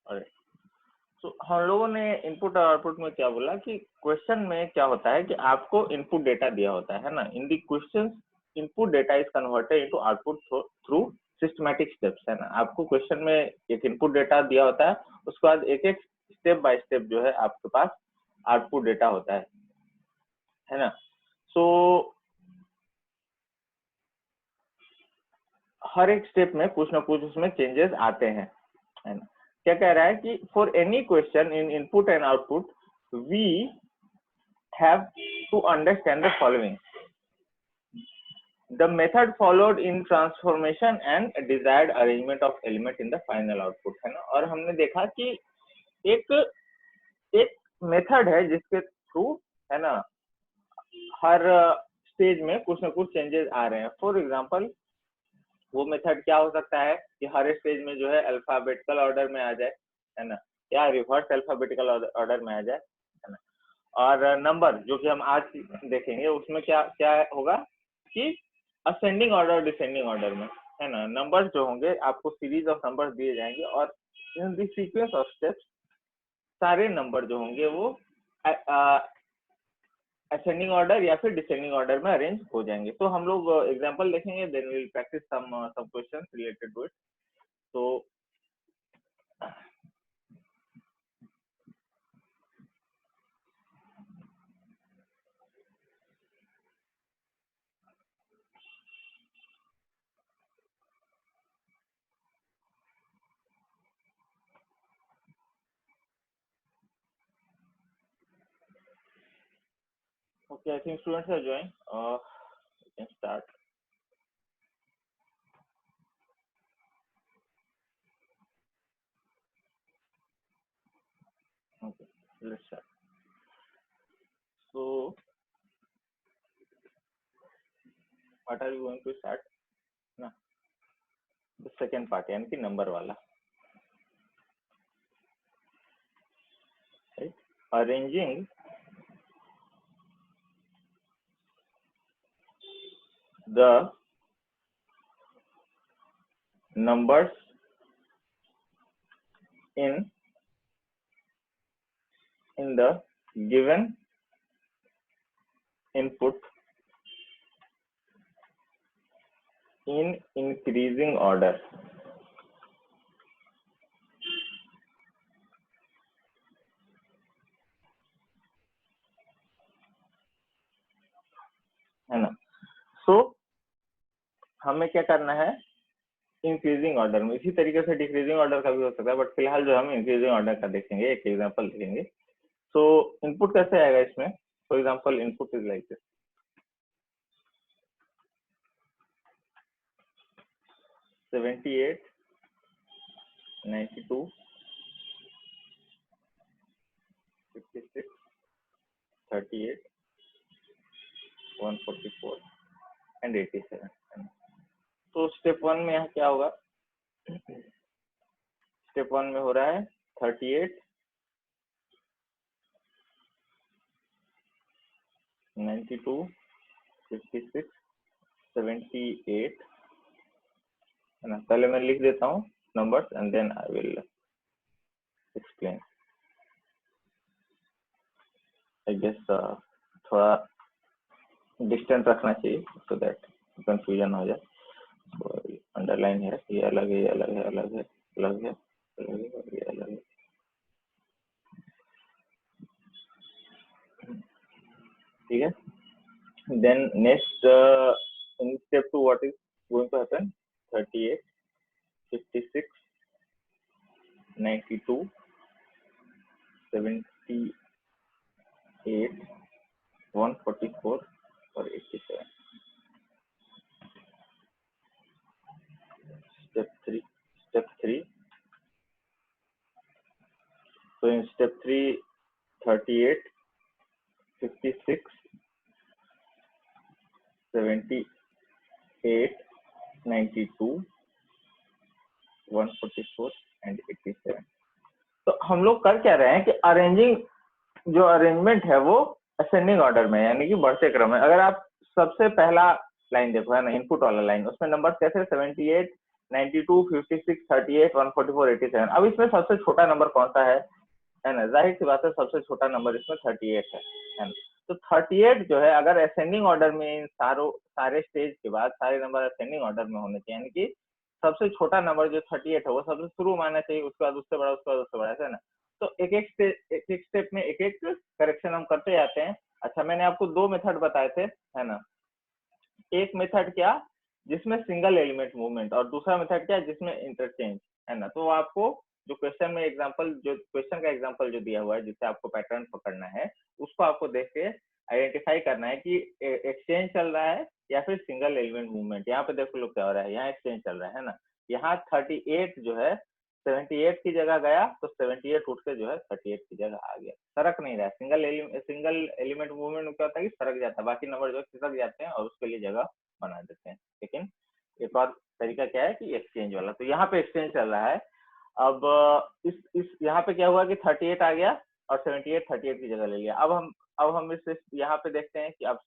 और तो हम लोगों ने इनपुट और आउटपुट में क्या बोला कि क्वेश्चन में क्या होता है कि आपको इनपुट डेटा दिया होता है ना। In the question input data is converted into output through systematic steps, है ना। आपको क्वेश्चन में एक इनपुट डेटा दिया होता है, उसके बाद एक एक स्टेप बाय स्टेप जो है आपके पास आउटपुट डेटा होता है ना। सो हर एक स्टेप में कुछ ना कुछ उसमें चेंजेस आते हैं, है ना। क्या कह रहा है कि for any question in input and output we have to understand the following: the method followed in transformation and desired arrangement of element in the final output, है ना। और हमने देखा कि एक एक मेथड है जिसके थ्रू, है ना, हर स्टेज में कुछ ना कुछ चेंजेस आ रहे हैं। फॉर एग्जांपल वो मेथड क्या हो सकता है कि हर स्टेज में जो है अल्फाबेटिकल ऑर्डर में आ जाए, है ना, या रिवर्स अल्फाबेटिकल ऑर्डर में आ जाए, है ना। और नंबर जो कि हम आज देखेंगे उसमें क्या क्या होगा कि असेंडिंग ऑर्डर डिसेंडिंग ऑर्डर में, है ना। नंबर्स जो होंगे आपको सीरीज ऑफ नंबर्स दिए जाएंगे और in the sequence of steps सारे नंबर जो होंगे वो असेंडिंग ऑर्डर या फिर डिसेंडिंग ऑर्डर में अरेंज हो जाएंगे। तो हम लोग एग्जांपल देखेंगे, then we will practice some questions related to it. तो okay, I think students are joined. We can start. Okay, let's start. So what are you going to start ना? The second part यानी कि number वाला, right? Arranging the numbers in the given input in increasing order, है ना। सो हमें क्या करना है, इंक्रीजिंग ऑर्डर में। इसी तरीके से डिक्रीजिंग ऑर्डर का भी हो सकता है, बट फिलहाल जो हम इंक्रीजिंग ऑर्डर का देखेंगे, एक एग्जांपल देखेंगे। सो इनपुट कैसे आएगा इसमें? For example input is like this: 78, 92, 56, 38, 144 and 87। तो स्टेप 1 में यहाँ क्या होगा? स्टेप 1 में हो रहा है 38, 92, 56, 78, है ना। पहले मैं लिख देता हूँ numbers and then I will explain. I guess थोड़ा डिस्टेंस रखना चाहिए सो दैट कंफ्यूजन हो जाए। अंडरलाइन है, ये अलग है, ये अलग है, अलग है, अलग है, अलग है और ये अलग है। ठीक है। Then next in step 2 what is going to happen? 38, 56, 92, 78, 144 और 87। Step 3. So in step 3, 38, 56, 78, 92, 144 and 87। तो हम लोग कर क्या रहे हैं कि अरेंजिंग, जो अरेंजमेंट है वो असेंडिंग ऑर्डर में, यानी कि बढ़ते क्रम में। अगर आप सबसे पहला लाइन देखो, है ना, इनपुट वाला लाइन, उसमें नंबर कैसे 78, 92, 56, 38, 144, 87। अब इसमें सबसे छोटा नंबर कौन सा है ना? जाहिर सी बात है सबसे छोटा नंबर इसमें 38 है ना? तो 38 जो है अगर असेंडिंग ऑर्डर में इन सारे स्टेज के बाद सारे नंबर असेंडिंग ऑर्डर में होने चाहिए, यानी कि सबसे छोटा नंबर जो 38 है वो सबसे शुरू में आना चाहिए, उसके बाद उससे बड़ा, उसके बाद उससे बड़ा, ऐसा है ना? तो एक एक स्टेप में एक एक करेक्शन हम करते जाते हैं। अच्छा, मैंने आपको दो मेथड बताए थे, है ना? एक मेथड क्या जिसमें सिंगल एलिमेंट मूवमेंट, और दूसरा मेथड क्या जिसमें इंटरचेंज, है ना? तो आपको जो क्वेश्चन में एग्जांपल, जो क्वेश्चन का एग्जांपल जो दिया हुआ है जिससे आपको पैटर्न पकड़ना है, उसको आपको देख के आइडेंटिफाई करना है कि एक्सचेंज चल रहा है या फिर सिंगल एलिमेंट मूवमेंट। यहाँ पे देखो लोग क्या हो रहा है, यहाँ एक्सचेंज चल रहा है ना? यहाँ 38 जो है 78 की जगह गया, तो 78 उठ के जो है 38 की जगह आ गया, सरक नहीं रहा है। सिंगल एलिमेंट मूवमेंट में क्या होता है कि सरक जाता है, बाकी नंबर जो है खिसक जाते हैं और उसके लिए जगह बना देते हैं। लेकिन एक और तरीका क्या है कि एक्सचेंज वाला, तो यहाँ पे एक्सचेंज चल रहा है। अब इस यहाँ पे क्या हुआ कि 38 आ गया और 78 38 की जगह ले लिया। अब हम इस यहाँ पे देखते हैं कि अब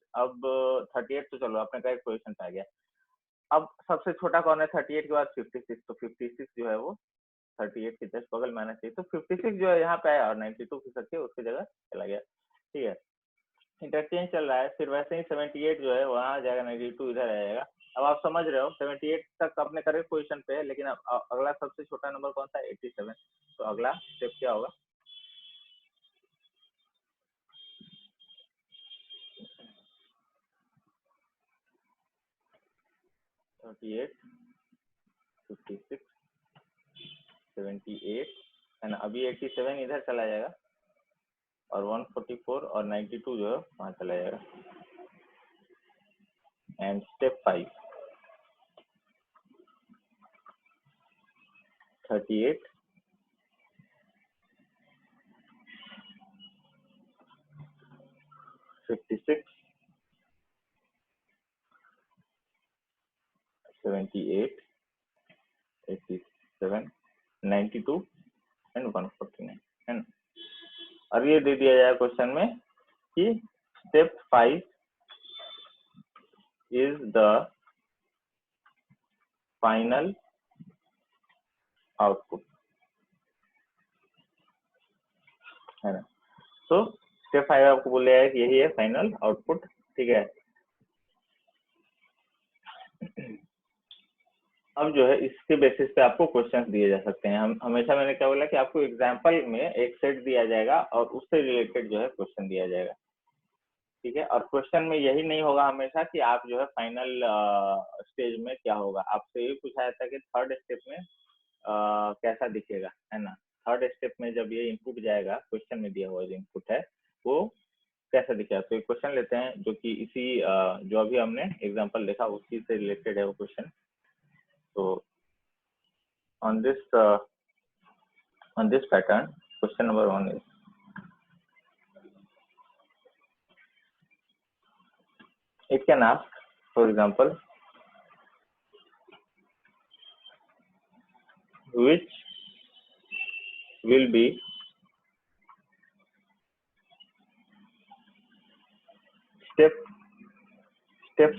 38 तो चलो अपने का एक पोजिशन पे आ गया। अब सबसे छोटा कौन है 38 के बाद? 56। तो 56 जो है वो 38 के जस्ट बगल में आना चाहिए, तो 56 जो है यहाँ पे आया और 92 खिसक के उसकी जगह चला गया। ठीक है, इंटरचेंज चल रहा है। फिर वैसे ही 78 जो है वहां जाएगा, 92 इधर आ जाएगा। अब आप समझ रहे हो 78 तक अपने करेक्ट पोजीशन पे है, लेकिन अब अगला सबसे छोटा नंबर कौन सा है? 87। तो अगला स्टेप क्या होगा? 38, 56, 78, है ना? अभी 87 इधर चला जाएगा और 144 और 92 जो है वहां चला जाएगा। एंड स्टेप 5, 38, 56, 78, 87, 92 एंड 149, है ना? अब ये दे दिया जाए क्वेश्चन में कि step 5 is the final output, है ना? तो स्टेप 5 आपको बोल रहा है कि यही है फाइनल आउटपुट। ठीक है, अब जो है इसके बेसिस पे आपको क्वेश्चंस दिए जा सकते हैं। हम हमेशा, मैंने क्या बोला कि आपको एग्जांपल में एक सेट दिया जाएगा और उससे रिलेटेड जो है क्वेश्चन दिया जाएगा। ठीक है, और क्वेश्चन में यही नहीं होगा हमेशा कि आप जो है फाइनल स्टेज में क्या होगा। आपसे ये पूछा जाता है कि थर्ड स्टेप में कैसा दिखेगा, है ना? थर्ड स्टेप में जब ये इनपुट जाएगा, क्वेश्चन में दिया हुआ जो इनपुट है वो कैसा दिखेगा। तो एक क्वेश्चन लेते हैं जो कि इसी जो अभी हमने एग्जांपल देखा उसी से रिलेटेड है वो क्वेश्चन। तो on this pattern, question number 1 is, it can ask, for example, which will be step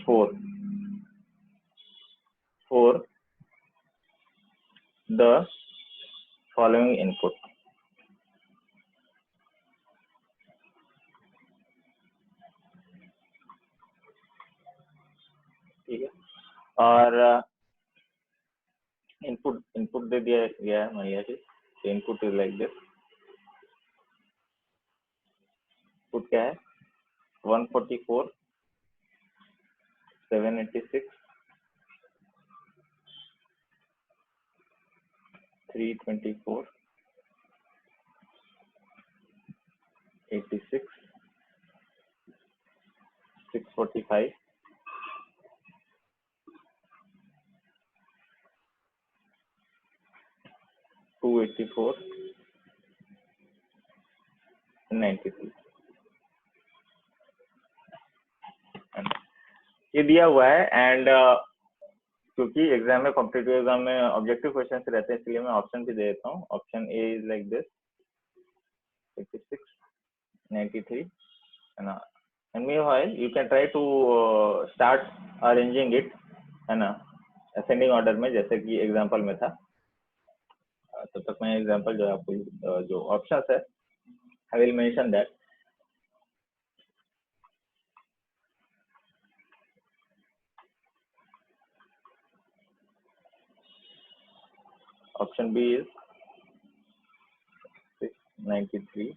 4 for the following input। ठीक है, और इनपुट दे दिया गया है, मान लिया कि input is like this. Input क्या है? 144, 786, 324, 86, 645, 284, 93। ये दिया हुआ है। एंड क्योंकि एग्जाम में, कॉम्पिटिटिव एग्जाम में ऑब्जेक्टिव क्वेश्चन रहते हैं, इसलिए मैं ऑप्शन भी दे देता हूँ। Option A is like this, 86, 93, है ना? And meanwhile you can try to start arranging it, है ना? असेंडिंग ऑर्डर में, जैसे कि एग्जांपल में था। तब तक मैं एग्जांपल जो है आपको जो ऑप्शंस है I will mention that. Option B is 693,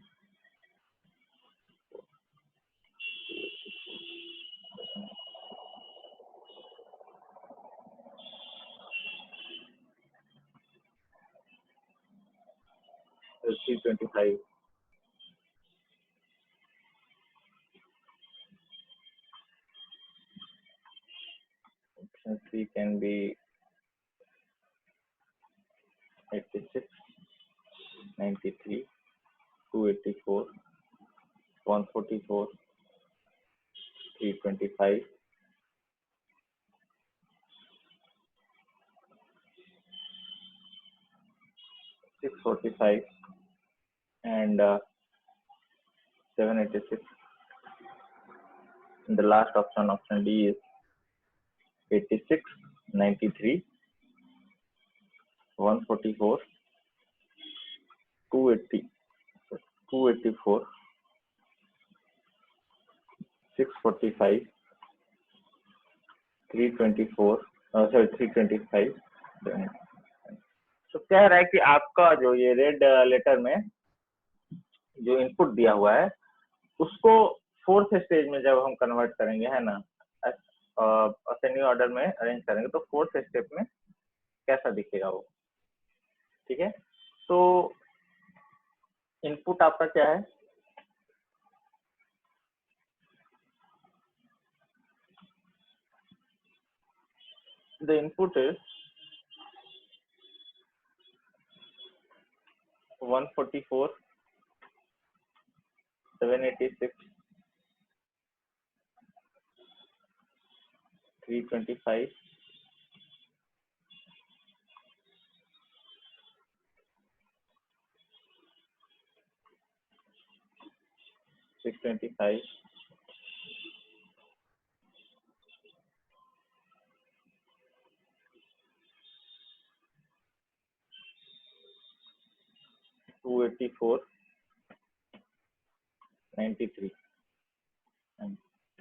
325, option C can be 86, 93, 284, 144, 325, 645 and 786. And the last option, option D, is 86, 93, 144, 280, 284, 645, 324, sorry 325। तो कह रहा है कि आपका जो ये रेड लेटर में जो इनपुट दिया हुआ है उसको फोर्थ स्टेज में जब हम कन्वर्ट करेंगे, है ना, असेंडिंग ऑर्डर में अरेंज करेंगे, तो फोर्थ स्टेप में कैसा दिखेगा वो। ठीक है, तो इनपुट आपका क्या है? The input is 144, 786, 325, 625, 284, 93।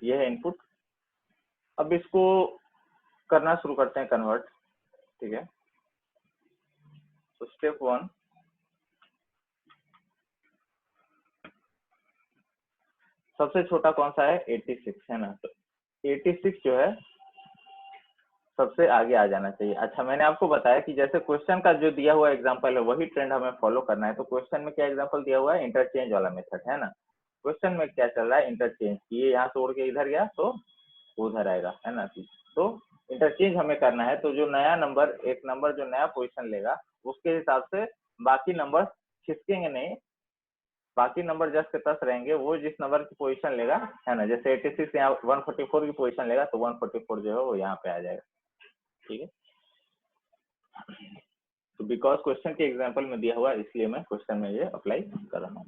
ये है इनपुट। अब इसको करना शुरू करते हैं कन्वर्ट। ठीक है, तो स्टेप 1, सबसे छोटा कौन सा है? 86, है ना। तो 86 जो है सबसे आगे आ जाना चाहिए। अच्छा, मैंने आपको बताया कि जैसे क्वेश्चन का जो दिया हुआ एग्जांपल है वही ट्रेंड हमें फॉलो करना है। तो क्वेश्चन में क्या एग्जांपल दिया हुआ है? इंटरचेंज वाला मेथड, है ना। क्वेश्चन में क्या चल रहा है? इंटरचेंज। ये यहाँ से उड़ के इधर गया तो उधर आएगा, है ना। तो इंटरचेंज हमें करना है। तो जो नया नंबर, एक नंबर जो नया पोजिशन लेगा उसके हिसाब से बाकी नंबर खिसकेंगे नहीं, बाकी नंबर जस के तस रहेंगे। वो जिस नंबर की पोजीशन लेगा, है ना, जैसे 86 यहाँ 144 की पोजीशन लेगा तो 144 जो है वो यहाँ पे आ जाएगा। ठीक है, तो बिकॉज क्वेश्चन के एग्जांपल में दिया हुआ है इसलिए मैं क्वेश्चन में ये अप्लाई कर रहा हूँ।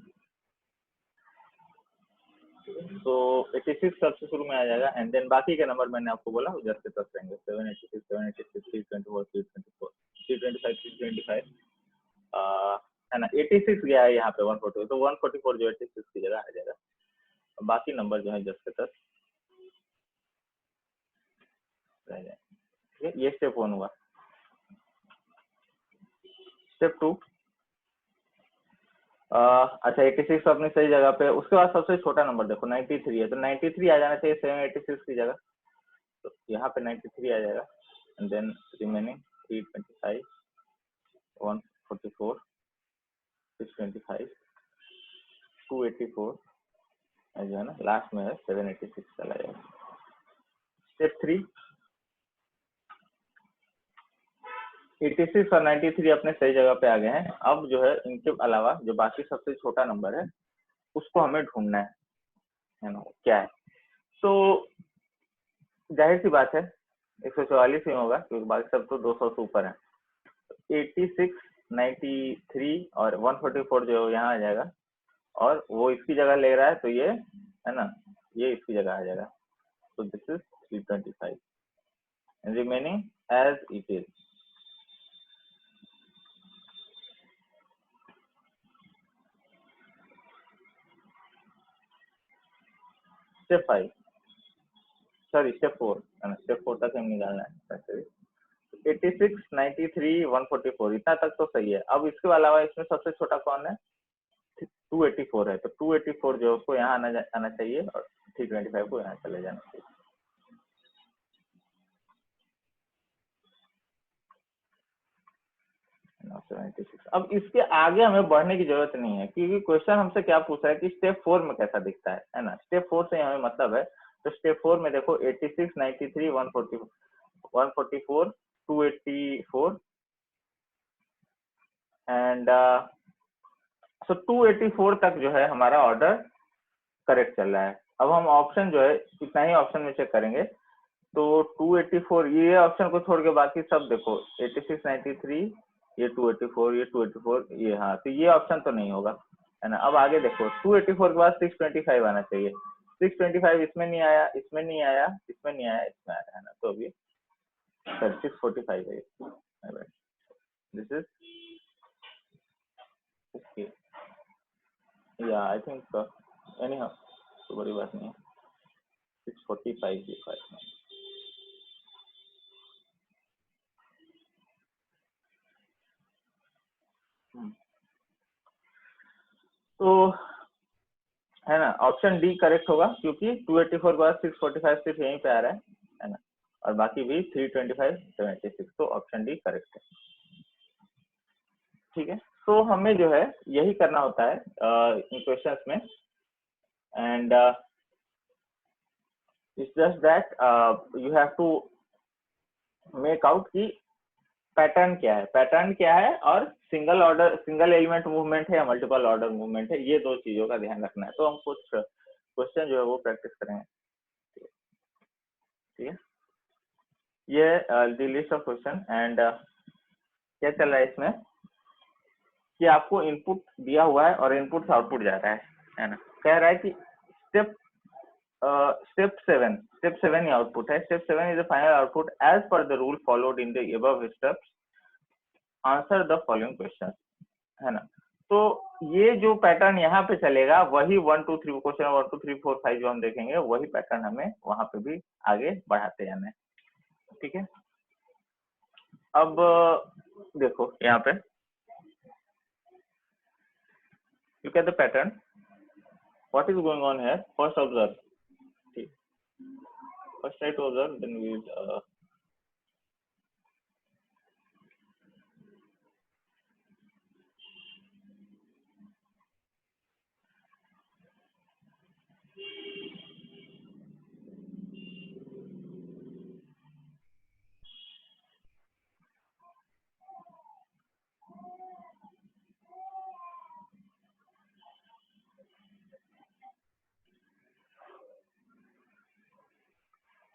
तो 86 सबसे शुरू में आ जाएगा एंड देन बाकी के नंबर मैंने आपको बोला जस के तस रहेंगे। 786, 786, 324, 324, 325, 325, है ना। 86 गया है यहाँ पे 144, तो 144 जो 86 की जगह आ जाएगा। बाकी नंबर जो है जस के तस रह जाए। ठीक है, ये स्टेप 1 हुआ। स्टेप 2, अच्छा 86 अपनी सही जगह पे। उसके बाद सबसे छोटा नंबर देखो 93 है, तो 93 आ जाना चाहिए 786 की जगह। तो यहाँ पे 93 आ जाएगा एंड देन रिमेनिंग 325, 144, 625, 284 जो है ना, लास्ट में है 786 चला जाएगा। स्टेप 3, 86 और 93 अपने सही जगह पे आ गए हैं। अब जो है इनके अलावा जो बाकी सबसे छोटा नंबर है उसको हमें ढूंढना है ना, क्या है। तो जाहिर सी बात है 144 ही होगा क्योंकि बाकी सब तो 200 से ऊपर है। 86, 93 और 144 जो यहाँ आ जाएगा और वो इसकी जगह ले रहा है, तो ये है ना, ये इसकी जगह आ जाएगा। तो this is 325। remaining as it is. Step 5, sorry step 4, step 4 तक हम निकालना है। 86, 93, 144 इतना तक तो सही है। अब इसके अलावा इसमें सबसे छोटा कौन है? 284 है, तो 284 जो उसको यहाँ आना चाहिए और 325 को यहाँ चले जाना चाहिए। अब इसके आगे हमें बढ़ने की जरूरत नहीं है, क्योंकि क्वेश्चन हमसे क्या पूछ रहा है कि स्टेप 4 में कैसा दिखता है ना। स्टेप 4 से हमें मतलब है, तो स्टेप 4 में देखो 86, 93, 144, 284 एंड सो 284 तक जो है हमारा ऑर्डर करेक्ट चल रहा है। अब हम ऑप्शन जो है इतना ही ऑप्शन में चेक करेंगे, तो 284 ये ऑप्शन को छोड़ के बाकी सब देखो 86, 93, ये 284, ये 284, ये हाँ, तो ये ऑप्शन तो नहीं होगा, है ना। अब आगे देखो 284 के बाद 625 आना चाहिए। 625 इसमें नहीं आया, इसमें नहीं आया, इसमें नहीं आया, इसमें आया, है ना। तो अभी सर 645 है, दिस इज ओके या आई थिंक एनी हाउ, तो बड़ी बात नहीं है। 645 लिखा है इसमें। तो है ना, ऑप्शन डी करेक्ट होगा, क्योंकि 284 के बाद 645 सिर्फ यहीं पे आ रहा है ना, और बाकी भी 325, 76, तो ऑप्शन डी करेक्ट है। ठीक है, तो हमें जो है यही करना होता है इन क्वेश्चंस में, and it's just that you have to make out की पैटर्न क्या है और single order, single element movement है या मल्टीपल ऑर्डर मूवमेंट है, ये दो चीजों का ध्यान रखना है। तो हम कुछ क्वेश्चन जो है वो प्रैक्टिस करेंगे। ठीक है, ये the list of question, and क्या चल रहा है इसमें कि आपको इनपुट दिया हुआ है और इनपुट से आउटपुट जा रहा है ना। कह रहा है कि स्टेप 7 ही आउटपुट है। Step 7 is the final output as per the rule followed in the above steps, answer the following question, है ना। तो ये जो पैटर्न यहाँ पे चलेगा वही 1 2 3 क्वेश्चन 1 2 3 4 5 जो हम देखेंगे, वही पैटर्न हमें वहां पे भी आगे बढ़ाते जाना है। ठीक है, अब देखो यहाँ पे look at the pattern, what is going on here. First observe, first try to observe, then we will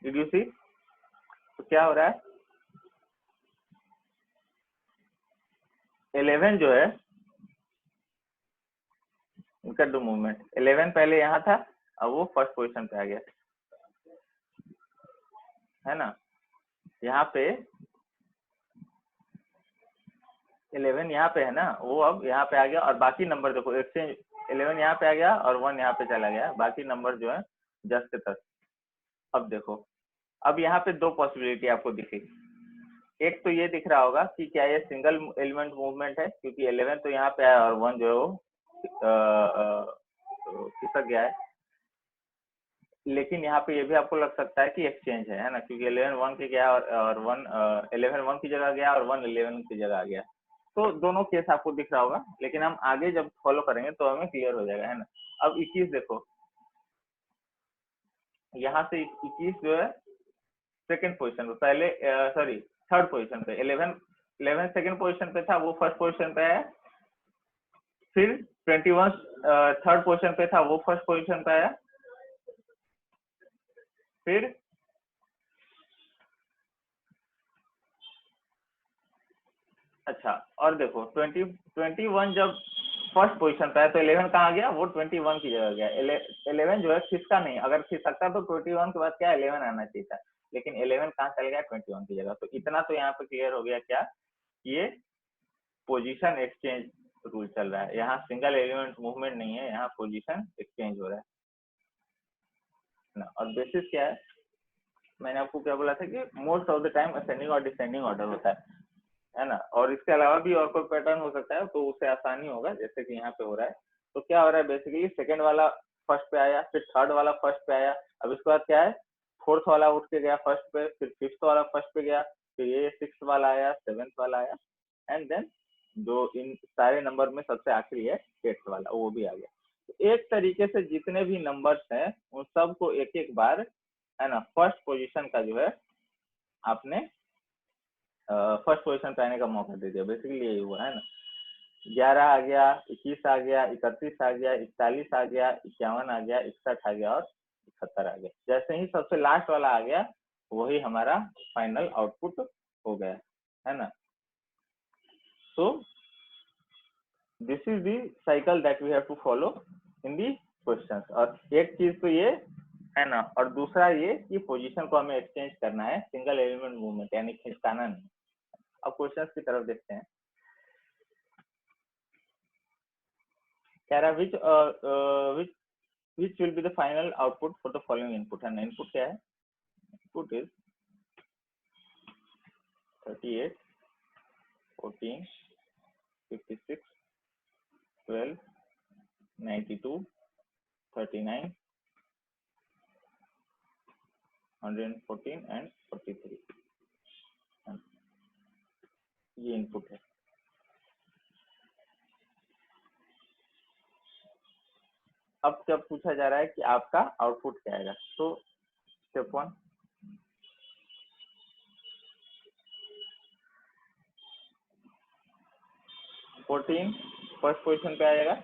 did you see, तो क्या हो रहा है, 11 जो है इनका दो मूवमेंट, 11 पहले यहाँ था, अब वो फर्स्ट पोजीशन पे आ गया, है ना। यहाँ पे 11 यहाँ पे है ना, वो अब यहाँ पे आ गया, और बाकी नंबर देखो एक्सचेंज, 11 यहाँ पे आ गया और 1 यहाँ पे चला गया, बाकी नंबर जो है जस्ट के तक। अब देखो, अब यहाँ पे दो पॉसिबिलिटी आपको दिखेगी। एक तो ये दिख रहा होगा कि क्या ये सिंगल एलिमेंट मूवमेंट है, क्योंकि 11 तो यहाँ पे आया और 1 जो है वो खिसक गया है। लेकिन यहाँ पे ये भी आपको लग सकता है कि एक्सचेंज है ना, क्योंकि 11 1 के गया और 11 1 की जगह गया और 1 11 की जगह आ गया। तो दोनों केस आपको दिख रहा होगा, लेकिन हम आगे जब फॉलो करेंगे तो हमें क्लियर हो जाएगा, है ना। अब 21 देखो, यहाँ से 21 जो है सेकंड पोजीशन पे, पहले सॉरी थर्ड पोजीशन पे, 11 सेकंड पोजीशन पे था, वो फर्स्ट पोजीशन पे आया। फिर 21 थर्ड पोजीशन पे था, वो फर्स्ट पोजीशन पे आया। फिर अच्छा, और देखो 21 जब फर्स्ट पोजीशन पे है तो 11 कहाँ गया, वो 21 की जगह गया। 11 जो है खिसका नहीं, अगर खिसकता तो 21 के बाद क्या 11 आना चाहिए था, लेकिन 11 कहाँ चल गया, 21 की जगह। तो इतना तो यहाँ पे क्लियर हो गया क्या, ये पोजीशन एक्सचेंज रूल चल रहा है, यहाँ सिंगल एलिमेंट मूवमेंट नहीं है, यहाँ पोजीशन एक्सचेंज हो रहा है ना। और बेसिस क्या है, मैंने आपको क्या बोला था कि most of the time ascending और डिसेंडिंग ऑर्डर होता है ना। और इसके अलावा भी और कोई पैटर्न हो सकता है, तो उससे आसानी होगा, जैसे कि यहाँ पे हो रहा है। तो क्या हो रहा है, बेसिकली सेकंड वाला फर्स्ट पे आया, फिर थर्ड वाला फर्स्ट पे आया, अब इसके बाद क्या है, फोर्थ वाला उठ के गया फर्स्ट पे, फिर फिफ्थ वाला फर्स्ट पे गया, फिर ये सिक्स वाला आया, सेवेंथ वाला आया, एंड देन जो इन सारे नंबर में सबसे आखिरी है एट्थ वाला, वो भी आ गया। तो एक तरीके से जितने भी नंबर्स हैं उन सबको एक एक बार, है ना, फर्स्ट पोजीशन का जो है आपने फर्स्ट पोजीशन पे आने का मौका दे दिया, बेसिकली यही हुआ है ना। 11 आ गया, 21 आ गया, 31 आ गया, 41 आ गया, 51 आ गया, 61 आ गया और 71 आ गया। जैसे ही सबसे लास्ट वाला आ गया वही हमारा फाइनल आउटपुट हो गया, है ना। So this is the cycle that we have to follow in the questions. और एक चीज तो ये है ना, और दूसरा ये कि पोजीशन को हमें एक्सचेंज करना है, सिंगल एलिमेंट मूवमेंट यानी खिसकाना नहीं। अब क्वेश्चंस की तरफ देखते हैं। कह रहा which will be the final output for the following input, and input क्या है, input is 38, 14, 56, 12, 92, 39, 114 and 43, ये इनपुट है। अब क्या पूछा जा रहा है कि आपका आउटपुट क्या आएगा। तो स्टेप 1, फोर्टीन फर्स्ट पोजीशन पे आएगा।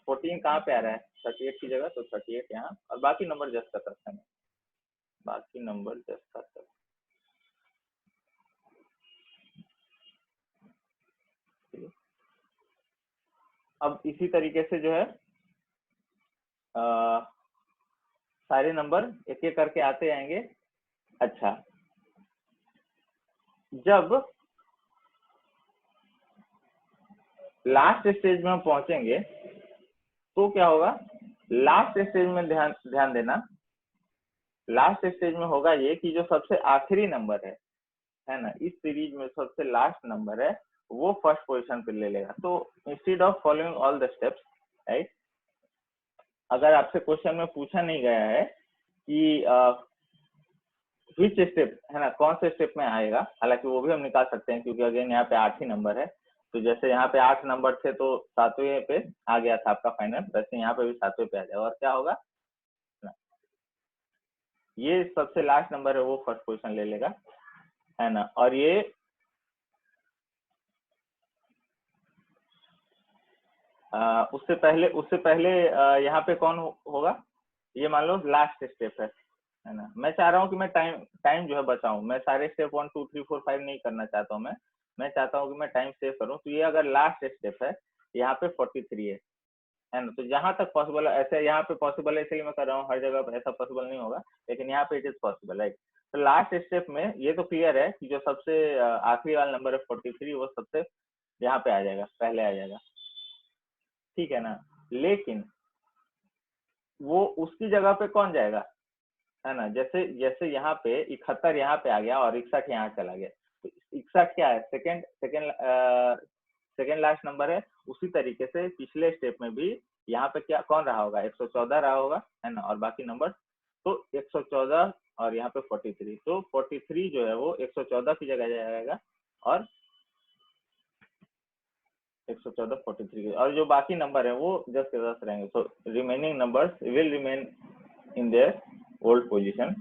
14 कहाँ पे आ रहा है, 38 की जगह, तो 38 यहाँ, और बाकी नंबर जस्ट का तक है, बाकी नंबर जस्ट का तक। अब इसी तरीके से जो है सारे नंबर एक एक करके आते जाएंगे। अच्छा, जब लास्ट स्टेज में हम पहुंचेंगे तो क्या होगा, लास्ट स्टेज में ध्यान देना, लास्ट स्टेज में होगा ये कि जो सबसे आखिरी नंबर है ना, इस सीरीज में सबसे लास्ट नंबर है वो फर्स्ट पोजीशन पे ले लेगा। तो instead of following all the steps, right, अगर आपसे क्वेश्चन में पूछा नहीं गया है कि विच स्टेप, है ना, कौन से स्टेप में आएगा, हालांकि वो भी हम निकाल सकते हैं क्योंकि अगेन यहाँ पे 8 ही नंबर है। तो जैसे यहाँ पे 8 नंबर थे तो 7वें पे आ गया था आपका फाइनल, वैसे यहाँ पे भी 7वें पे आ जाएगा। और क्या होगा, ये सबसे लास्ट नंबर है वो फर्स्ट पोजीशन ले लेगा, है ना। और ये उससे पहले यहाँ पे कौन होगा, ये मान लो लास्ट स्टेप है ना। मैं चाह रहा हूँ कि मैं टाइम जो है बचाऊं, मैं सारे स्टेप 1 2 3 4 5 नहीं करना चाहता हूँ, मैं चाहता हूँ कि मैं टाइम सेव करूँ। तो ये अगर लास्ट स्टेप है, यहाँ पे 43 है ना, तो जहां तक पॉसिबल है, ऐसे यहाँ पे पॉसिबल है इसलिए मैं कर रहा हूँ, हर जगह पे ऐसा पॉसिबल नहीं होगा, लेकिन यहाँ पे इट इज पॉसिबल, राइट। तो लास्ट स्टेप में ये तो क्लियर है कि जो सबसे आखिरी वाला नंबर है 43, वो सबसे यहाँ पे आ जाएगा, पहले आ जाएगा, ठीक है ना। लेकिन वो उसकी जगह पे कौन जाएगा, है ना। जैसे जैसे यहाँ पे 71 यहाँ पे आ गया और 61 यहाँ चला गया, तो 61 क्या है, सेकेंड लास्ट नंबर है। उसी तरीके से पिछले स्टेप में भी यहाँ पे क्या कौन रहा होगा, 114 रहा होगा, है ना, और बाकी नंबर, तो 114 और यहाँ पे 43, तो 43 जो है वो 114 की जगह जाएगा और 114 43, और जो बाकी नंबर है वो 10 के 10 रहेंगे। So remaining numbers will remain in their old position.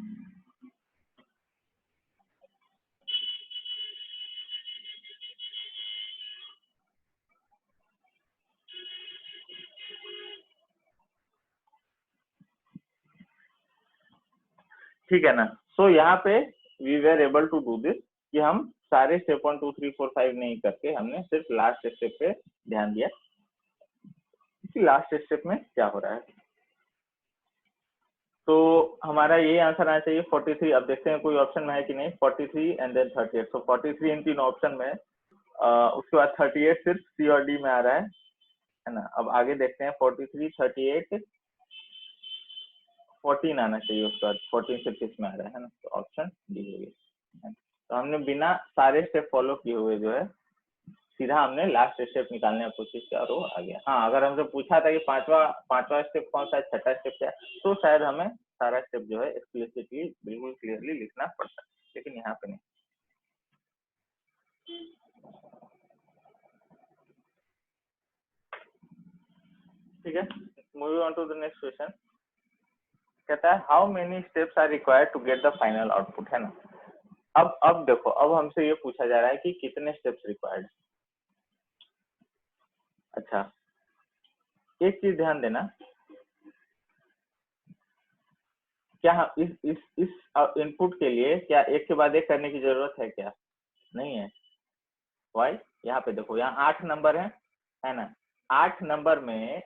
ठीक है ना। सो यहाँ पे we were able to do this कि हम सारे स्टेप 1 2 3 4 5 नहीं करके हमने सिर्फ लास्ट स्टेप पे ध्यान दिया कि लास्ट स्टेप में क्या हो रहा है। तो हमारा ये आंसर आना चाहिए 43। अब देखते हैं कोई ऑप्शन में है कि नहीं। 43 एंड देन 38। तो 43 इन तीन ऑप्शन में उसके बाद 38 सिर्फ सी और डी में आ रहा है ना। अब आगे देखते हैं 43, 38, 14 आना चाहिए उसके बाद। 14 सिर्फ किस में आ रहा है ना, तो ऑप्शन डी होगी। तो हमने बिना सारे स्टेप फॉलो किए हुए जो है सीधा हमने लास्ट स्टेप निकालने की कोशिश किया और वो आ गया। हाँ, अगर हमसे पूछा था कि पांचवा स्टेप कौन सा है, छठा स्टेप क्या है, तो शायद हमें सारा स्टेप जो है एक्सप्लिसिटली बिल्कुल क्लियरली लिखना पड़ता है, लेकिन यहाँ पे नहीं। ठीक है, moving on to the next question. कहता है how many steps are required to get the final output, है ना। अब देखो, अब हमसे ये पूछा जा रहा है कि कितने स्टेप्स रिक्वायर्ड। अच्छा, एक चीज ध्यान देना, क्या हम इस इनपुट के लिए क्या एक के बाद एक करने की जरूरत है क्या? नहीं है। वाई? यहाँ पे देखो, यहाँ 8 नंबर है ना। 8 नंबर में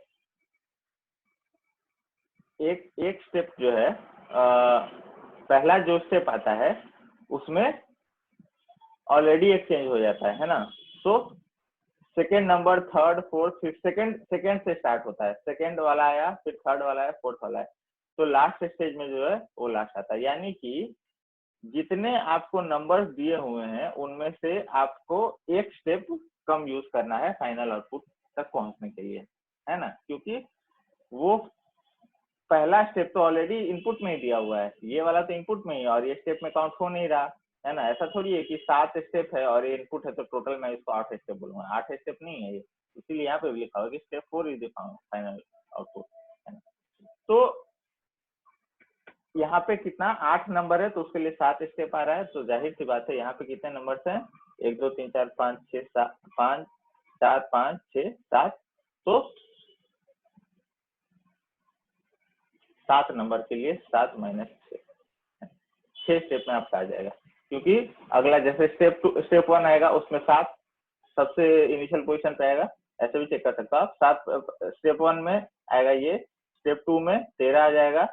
एक स्टेप जो है पहला जो स्टेप आता है उसमें ऑलरेडी एक्सचेंज हो जाता है ना। तो second number, third, fourth, fifth, second से स्टार्ट होता है। सेकेंड वाला आया, फिर थर्ड वाला आया, फोर्थ वाला है, तो लास्ट स्टेज में जो है वो लास्ट आता है। यानी कि जितने आपको नंबर्स दिए हुए हैं उनमें से आपको एक स्टेप कम यूज करना है फाइनल आउटपुट तक पहुंचने के लिए, है ना। क्योंकि वो पहला स्टेप तो ऑलरेडी इनपुट में ही दिया हुआ है, ये वाला तो इनपुट में ही, और ये स्टेप में काउंट हो नहीं रहा है ना। ऐसा थोड़ी है कि 7 स्टेप है और ये इनपुट है तो टोटल मैं इसको 8 स्टेप बोलूंगा। 8 स्टेप नहीं है ये, इसीलिए यहाँ पे भी लिखा हुआ कि step 4 is the final output, है ना। तो यहाँ पे कितना 8 नंबर है तो उसके लिए 7 स्टेप आ रहा है, तो जाहिर सी बात है यहाँ पे कितने नंबर्स हैं, 1 2 3 4 5 6 7 5 4 5 6 7, तो 7 नंबर के लिए 7 माइनस 6 स्टेप में आपका आ जाएगा। क्योंकि अगला जैसे स्टेप 1 आएगा उसमें 7 सबसे इनिशियल पोजीशन पे आएगा, ऐसे भी चेक कर सकते हो आप। 7 स्टेप 1 में आएगा, ये स्टेप 2 में 13 आ जाएगा,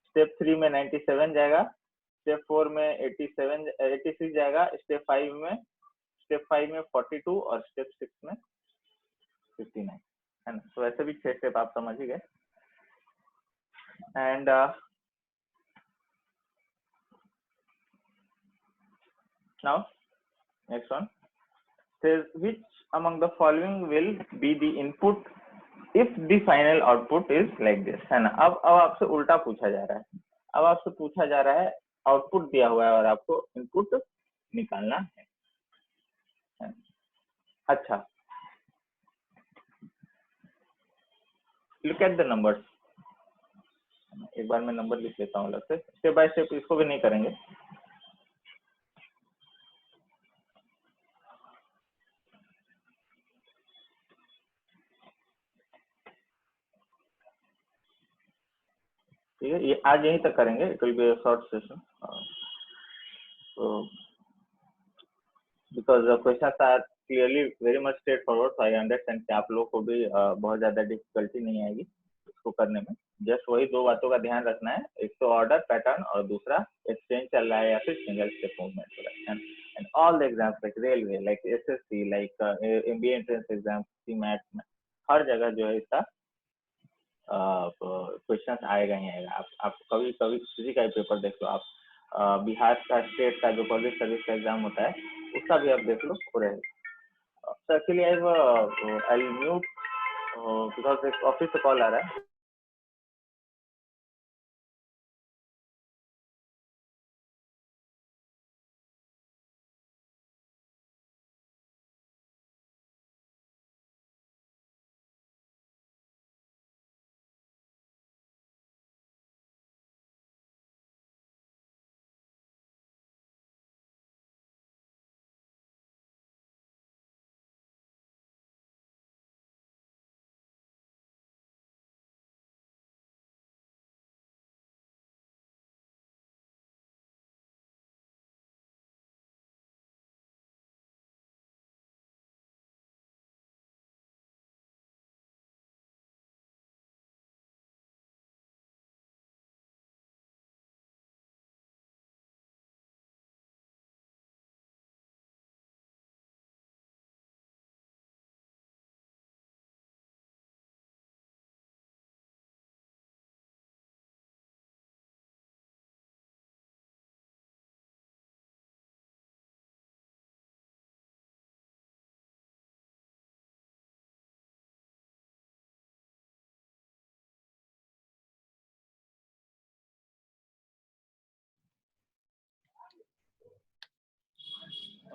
स्टेप 3 में 97 जाएगा, स्टेप 4 में 86 जाएगा, स्टेप 5 में 42 और स्टेप 6 में 59, है ना। तो ऐसे भी 6 स्टेप आप समझ ही गए। And now next one says which among the following will be the input if the final output is like this, है ना। अब आपसे उल्टा पूछा जा रहा है। अब आपसे पूछा जा रहा है, आउटपुट दिया हुआ है और आपको इनपुट निकालना है। अच्छा, लुक एट द नंबर्स। एक बार मैं नंबर लिख लेता हूँ अलग से, स्टेप बाय स्टेप इसको भी नहीं करेंगे। ठीक है, ये आज यहीं तक करेंगे, it will be a short session. तो because the questions are clearly very much straightforward, तो आई अंडरस्टैंड कि आप लोगों को भी बहुत ज्यादा डिफिकल्टी नहीं आएगी इसको करने में। जस्ट वही 2 बातों का ध्यान रखना है, एक तो ऑर्डर पैटर्न और दूसरा एक्सचेंज चल रहा है या फिर सिंगल स्टेप मूवमेंट हो रहा है। And all the exams like railway, like SSC, like MBA entrance exam, CMAT में हर जगह जो है इसका क्वेश्चन आएगा ही आएगा। आप कभी कभी किसी का भी पेपर देख लो आप, बिहार का स्टेट का जो पब्लिक सर्विस का एग्जाम होता है उसका भी आप देख लो, हो रहेगा। Sir actually I mute because एक ऑफिस से कॉल आ रहा है।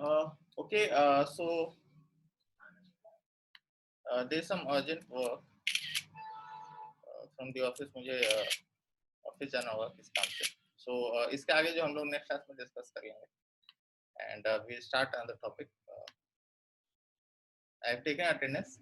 Okay, so there's some urgent work from the office. मुझे ऑफिस जाना होगा किस काम से. So इसके आगे जो हम लोग नेक्स्ट क्लास में डिस्कस करेंगे. And we start on the topic. I have taken attendance.